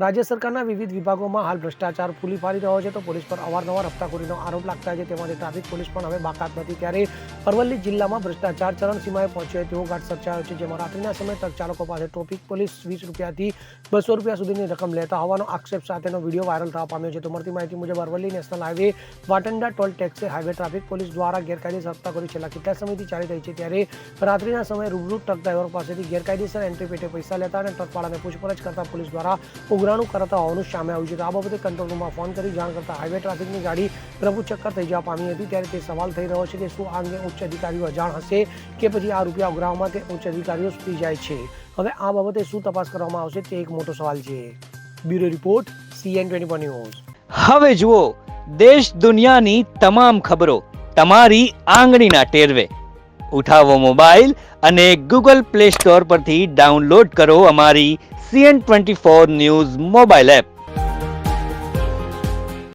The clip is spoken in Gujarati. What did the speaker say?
રાજ્ય સરકારના વિવિધ વિભાગોમાં હાલ ભ્રષ્ટાચાર ફૂલી ફાડી રહ્યો છે, તો પોલીસ પર અવારનવાર હપ્તાખોરીનો આરોપ લાગતા છે. તેમાંથી ટ્રાફિક પોલીસ પણ હવે બાકાત નથી. ત્યારે અરવલ્લી જિલ્લામાં ભ્રષ્ટાચાર ચરમસીમાએ પહોંચ્યો તેવો ઘાટ સર્જાયો છે, જેમાં રાત્રિના સમયે ટ્રક ચાલકો પાસે ટ્રાફિક પોલીસ 20 રૂપિયાથી 200 રૂપિયા સુધીની રકમ લેતા હોવાનો આક્ષેપ સાથેનો વિડીયો વાયરલ થવા પામ્યો છે. તો મળતી માહિતી મુજબ Aravalli national highway Vatanda toll ટેક્સે હાઈવે ટ્રાફિક પોલીસ દ્વારા ગેરકાયદેસર હપ્તાખોરી છેલ્લા કેટલા સમયથી ચાલી રહી છે. ત્યારે રાત્રિના સમયે રૂબરૂ ટ્રક ડ્રાઈવર પાસેથી ગેરકાયદેસર એન્ટ્રી પેટે પૈસા લેતા અને ટ્રકવાળાને પૂછપરછ કરતા પોલીસ દ્વારા ઉઘરાણું કરતા હોવાનું સામે આવ્યું છે. તો આ બાબતે કંટ્રોલ રૂમમાં ફોન કરી જાણ કરતા હાઈવે ટ્રાફિકની ગાડી પ્રભુ ચક્કર થઈ જવા પામી હતી. ત્યારે તે સવાલ થઈ રહ્યો છે કે શું આ અંગે ઉચ્ચ અધિકારીઓ અજાણ હશે કે પછી આ રૂપિયા ઉઘરાવવામાં તે ઉચ્ચ અધિકારીઓ સુધી જાય છે. હવે આ બાબતે શું તપાસ કરવામાં આવશે તે એક મોટો સવાલ છે. Bureau report CN24 news. હવે જુઓ દેશ દુનિયાની તમામ ખબરો તમારી આંગળીના ટેરવે. ઉઠાવો મોબાઈલ અને Google Play Store પરથી ડાઉનલોડ કરો અમારી CN24 ન્યૂઝ મોબાઈલ એપ.